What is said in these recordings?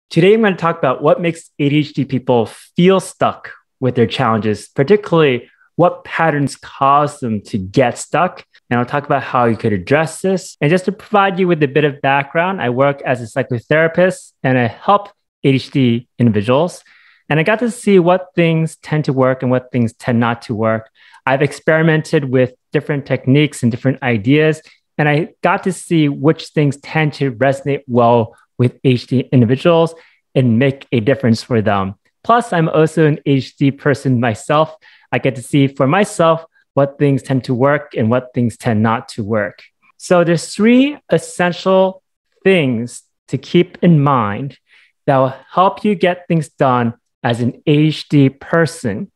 Today, I'm going to talk about what makes ADHD people feel stuck with their challenges, particularly what patterns cause them to get stuck. And I'll talk about how you could address this. And just to provide you with a bit of background, I work as a psychotherapist and I help ADHD individuals. And I got to see what things tend to work and what things tend not to work. I've experimented with different techniques and different ideas, and I got to see which things tend to resonate well with ADHD individuals and make a difference for them. Plus, I'm also an ADHD person myself. I get to see for myself what things tend to work and what things tend not to work. So there's three essential things to keep in mind that will help you get things done as an ADHD person.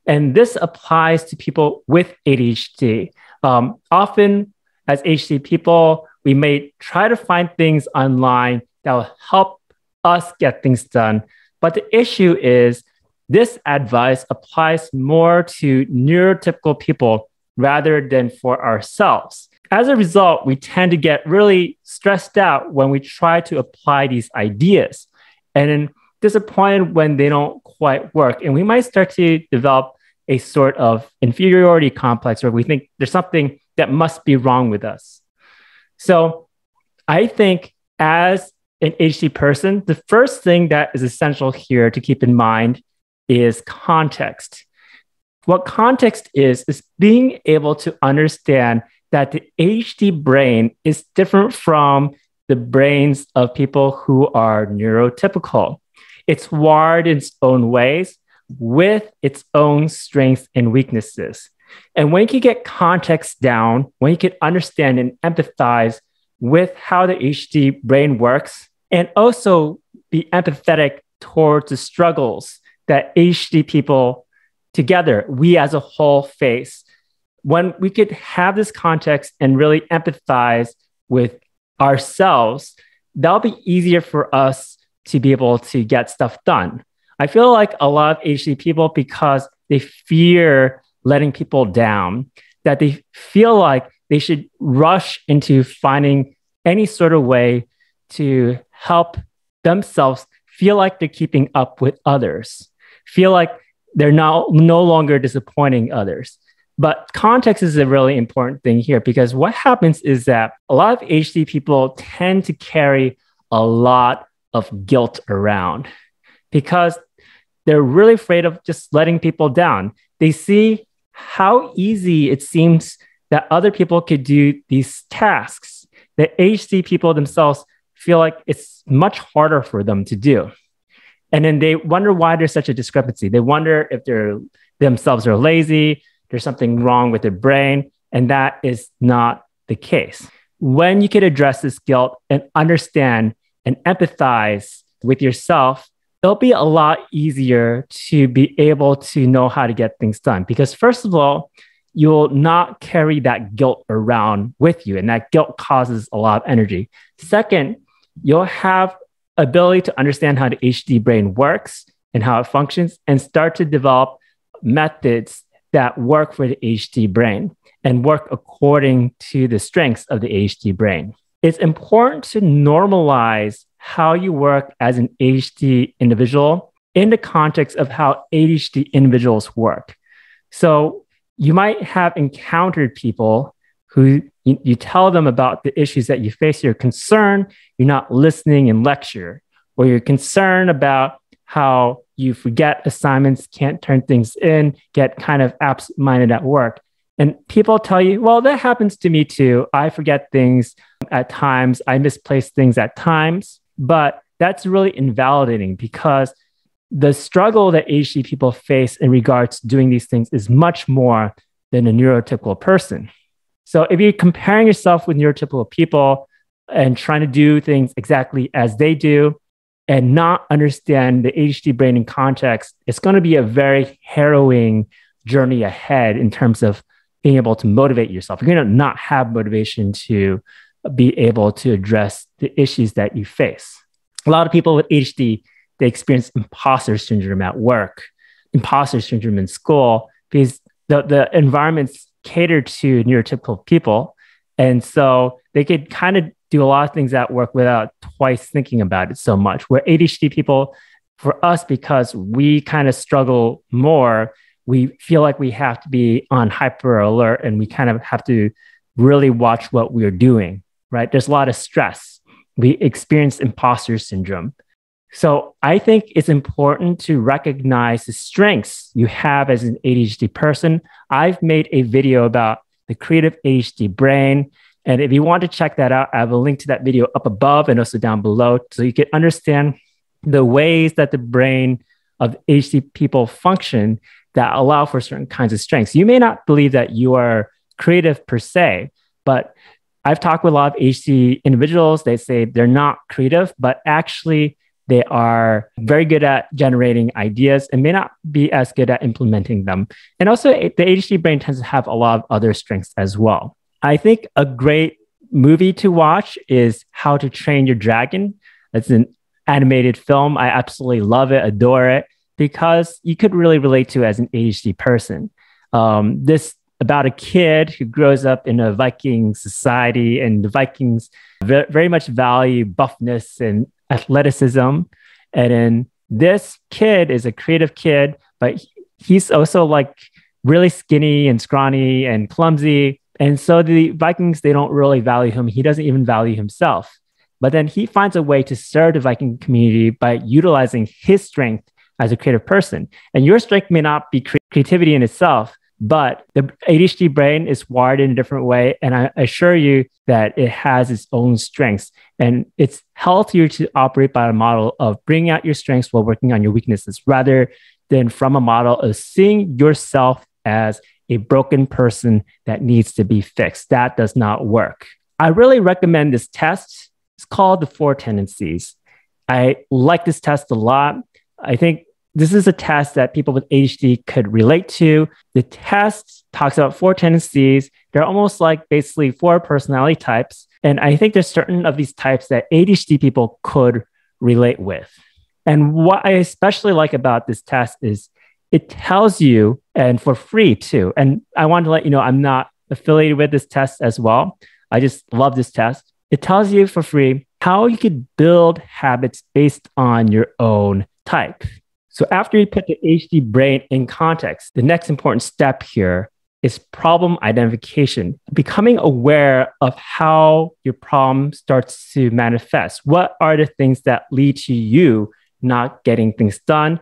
And this applies to people with ADHD. Often as ADHD people, we may try to find things online that will help us get things done. But the issue is this advice applies more to neurotypical people rather than for ourselves. As a result, we tend to get really stressed out when we try to apply these ideas and then disappointed when they don't quite work. And we might start to develop a sort of inferiority complex where we think there's something that must be wrong with us. So I think as an ADHD person, the first thing that is essential here to keep in mind is context. What context is being able to understand that the ADHD brain is different from the brains of people who are neurotypical. It's wired in its own ways with its own strengths and weaknesses. And when you can get context down, when you can understand and empathize with how the ADHD brain works, and also be empathetic towards the struggles that ADHD people together, we as a whole face, when we could have this context and really empathize with ourselves, that'll be easier for us to be able to get stuff done. I feel like a lot of ADHD people, because they fear letting people down, that they feel like they should rush into finding any sort of way to help themselves feel like they're keeping up with others, feel like they're no longer disappointing others. But context is a really important thing here, because what happens is that a lot of ADHD people tend to carry a lot of guilt around because they're really afraid of just letting people down. They see how easy it seems that other people could do these tasks that ADHD people themselves feel like it's much harder for them to do. And then they wonder why there's such a discrepancy. They wonder if they're themselves are lazy, there's something wrong with their brain, and that is not the case. When you can address this guilt and understand and empathize with yourself, it'll be a lot easier to be able to know how to get things done. Because first of all, you'll not carry that guilt around with you, and that guilt causes a lot of energy. Second, you'll have ability to understand how the ADHD brain works and how it functions, and start to develop methods that work for the ADHD brain and work according to the strengths of the ADHD brain. It's important to normalize how you work as an ADHD individual in the context of how ADHD individuals work. So you might have encountered people who you tell them about the issues that you face, you're concerned, you're not listening in lecture, or you're concerned about how you forget assignments, can't turn things in, get kind of absent-minded at work. And people tell you, well, that happens to me too. I forget things at times. I misplace things at times. But that's really invalidating, because the struggle that ADHD people face in regards to doing these things is much more than a neurotypical person. So if you're comparing yourself with neurotypical people and trying to do things exactly as they do and not understand the ADHD brain in context, it's going to be a very harrowing journey ahead in terms of being able to motivate yourself. You're going to not have motivation to be able to address the issues that you face. A lot of people with ADHD, they experience imposter syndrome at work, imposter syndrome in school, because the environments cater to neurotypical people. And so they could kind of do a lot of things at work without twice thinking about it so much. Where ADHD people, for us, because we kind of struggle more, we feel like we have to be on hyper alert and we kind of have to really watch what we're doing, right? There's a lot of stress. We experience imposter syndrome. So I think it's important to recognize the strengths you have as an ADHD person. I've made a video about the creative ADHD brain. And if you want to check that out, I have a link to that video up above and also down below so you can understand the ways that the brain of ADHD people function that allow for certain kinds of strengths. You may not believe that you are creative per se, but I've talked with a lot of ADHD individuals. They say they're not creative, but actually they are very good at generating ideas and may not be as good at implementing them. And also the ADHD brain tends to have a lot of other strengths as well. I think a great movie to watch is How to Train Your Dragon. It's an animated film. I absolutely love it, adore it, because you could really relate to it as an ADHD person. This about a kid who grows up in a Viking society, and the Vikings very much value buffness and athleticism. And then this kid is a creative kid, but he's also like really skinny and scrawny and clumsy. And so the Vikings, they don't really value him. He doesn't even value himself. But then he finds a way to serve the Viking community by utilizing his strength as a creative person. And your strength may not be creativity in itself, but the ADHD brain is wired in a different way. And I assure you that it has its own strengths. And it's healthier to operate by a model of bringing out your strengths while working on your weaknesses, rather than from a model of seeing yourself as a broken person that needs to be fixed. That does not work. I really recommend this test. It's called the 4 Tendencies. I like this test a lot. I think this is a test that people with ADHD could relate to. The test talks about 4 tendencies. They're almost like basically 4 personality types. And I think there's certain of these types that ADHD people could relate with. And what I especially like about this test is it tells you, and for free too. And I want to let you know, I'm not affiliated with this test as well. I just love this test. It tells you for free how you could build habits based on your own type. So after you put the ADHD brain in context, the next important step here is problem identification, becoming aware of how your problem starts to manifest. What are the things that lead to you not getting things done?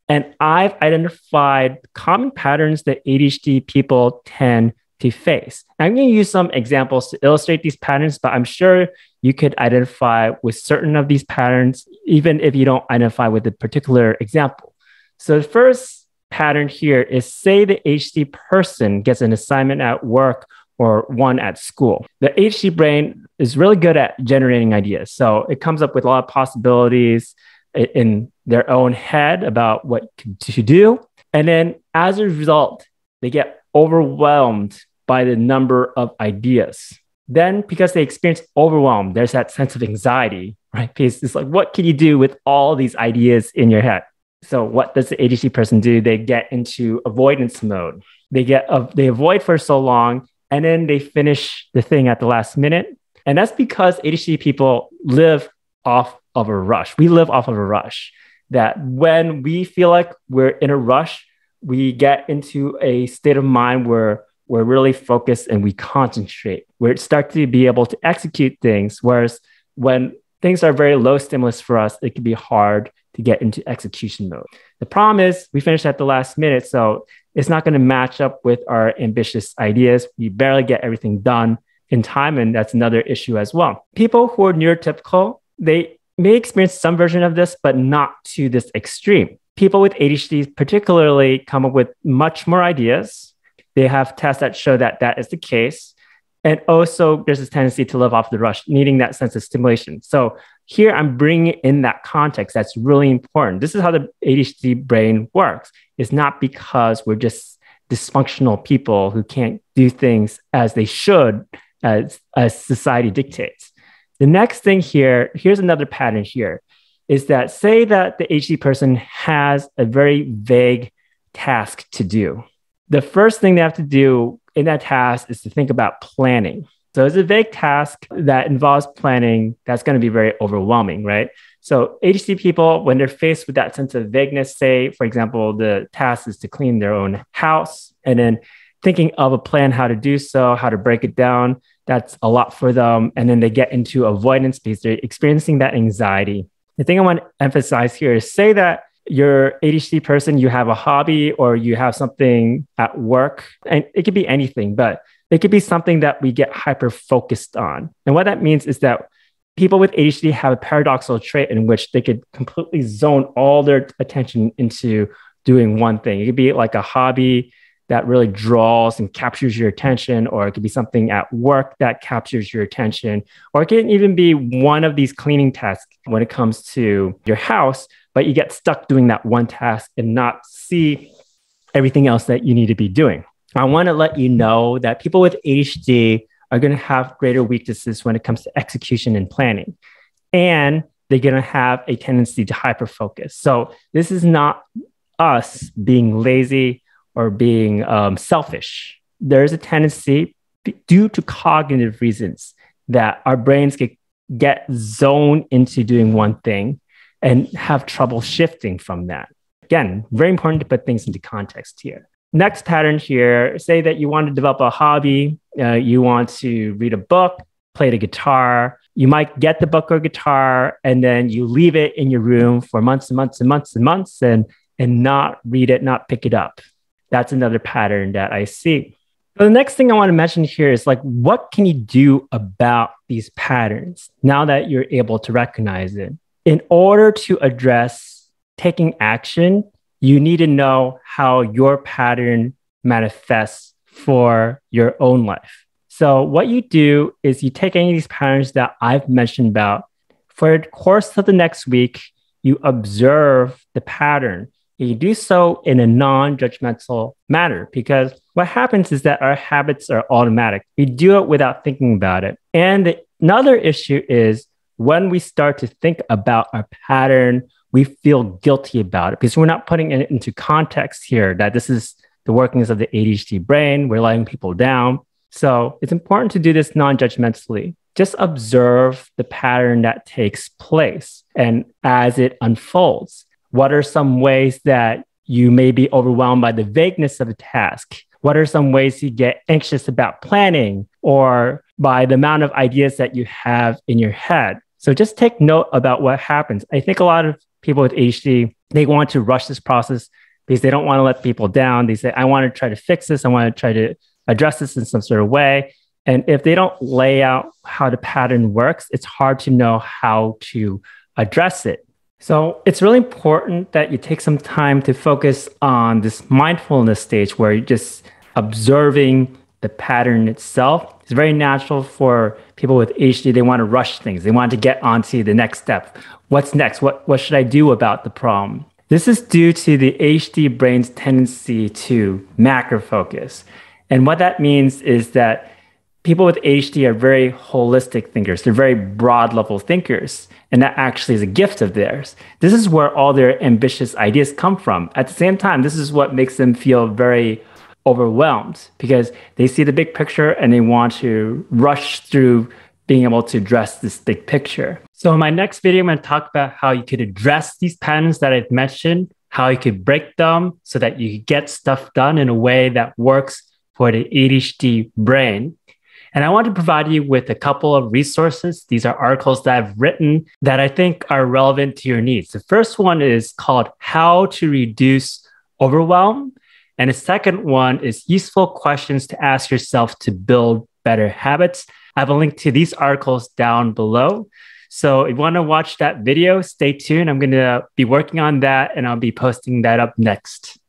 And I've identified common patterns that ADHD people tend to face. I'm going to use some examples to illustrate these patterns, but I'm sure you could identify with certain of these patterns, even if you don't identify with a particular example. So the first pattern here is, say the ADHD person gets an assignment at work or one at school. The ADHD brain is really good at generating ideas. So it comes up with a lot of possibilities in their own head about what to do. And then as a result, they get overwhelmed by the number of ideas. Then because they experience overwhelm, there's that sense of anxiety, right? Because it's like, what can you do with all these ideas in your head? So what does the ADHD person do? They get into avoidance mode. They avoid for so long, and then they finish the thing at the last minute. And that's because ADHD people live off of a rush. We live off of a rush, that when we feel like we're in a rush, we get into a state of mind where we're really focused and we concentrate. We start to be able to execute things. Whereas when things are very low stimulus for us, it can be hard to get into execution mode. The problem is we finish at the last minute, so it's not going to match up with our ambitious ideas. We barely get everything done in time, and that's another issue as well. People who are neurotypical, they may experience some version of this, but not to this extreme. People with ADHD particularly come up with much more ideas. They have tests that show that that is the case. And also there's this tendency to live off the rush, needing that sense of stimulation. So here I'm bringing in that context that's really important. This is how the ADHD brain works. It's not because we're just dysfunctional people who can't do things as they should, as society dictates. The next thing here's another pattern here, is that say that the ADHD person has a very vague task to do. The first thing they have to do in that task is to think about planning. So it's a vague task that involves planning that's going to be very overwhelming, right? So ADHD people, when they're faced with that sense of vagueness, say, for example, the task is to clean their own house, and then thinking of a plan how to do so, how to break it down, that's a lot for them. And then they get into avoidance because they're experiencing that anxiety. The thing I want to emphasize here is say that you're ADHD person, you have a hobby or you have something at work, and it could be anything, but it could be something that we get hyper focused on. And what that means is that people with ADHD have a paradoxical trait in which they could completely zone all their attention into doing one thing. It could be like a hobby that really draws and captures your attention, or it could be something at work that captures your attention, or it can even be one of these cleaning tasks when it comes to your house, but you get stuck doing that one task and not see everything else that you need to be doing. I want to let you know that people with ADHD are going to have greater weaknesses when it comes to execution and planning, and they're going to have a tendency to hyperfocus. So this is not us being lazy or being selfish. There's a tendency due to cognitive reasons that our brains get zoned into doing one thing and have trouble shifting from that. Again, very important to put things into context here. Next pattern here, say that you want to develop a hobby, you want to read a book, play the guitar. You might get the book or guitar, and then you leave it in your room for months and months and months and months and not read it, not pick it up. That's another pattern that I see. So the next thing I want to mention here is like, what can you do about these patterns now that you're able to recognize it? In order to address taking action, you need to know how your pattern manifests for your own life. So what you do is you take any of these patterns that I've mentioned about. For the course of the next week, you observe the pattern. You do so in a non-judgmental manner, because what happens is that our habits are automatic. We do it without thinking about it. And another issue is when we start to think about our pattern, we feel guilty about it because we're not putting it into context here that this is the workings of the ADHD brain. We're letting people down. So it's important to do this non-judgmentally. Just observe the pattern that takes place. And as it unfolds, what are some ways that you may be overwhelmed by the vagueness of a task? What are some ways you get anxious about planning or by the amount of ideas that you have in your head? So just take note about what happens. I think a lot of people with ADHD, they want to rush this process because they don't want to let people down. They say, I want to try to fix this. I want to try to address this in some sort of way. And if they don't lay out how the pattern works, it's hard to know how to address it. So it's really important that you take some time to focus on this mindfulness stage where you're just observing the pattern itself. It's very natural for people with ADHD. They want to rush things. They want to get onto the next step. What's next? What should I do about the problem? This is due to the ADHD brain's tendency to macro focus. And what that means is that people with ADHD are very holistic thinkers. They're very broad level thinkers. And that actually is a gift of theirs. This is where all their ambitious ideas come from. At the same time, this is what makes them feel very overwhelmed because they see the big picture and they want to rush through being able to address this big picture. So in my next video, I'm going to talk about how you could address these patterns that I've mentioned, how you could break them so that you get stuff done in a way that works for the ADHD brain. And I want to provide you with a couple of resources. These are articles that I've written that I think are relevant to your needs. The first one is called How to Reduce Overwhelm. And the second one is Useful Questions to Ask Yourself to Build Better Habits. I have a link to these articles down below. So if you want to watch that video, stay tuned. I'm going to be working on that and I'll be posting that up next.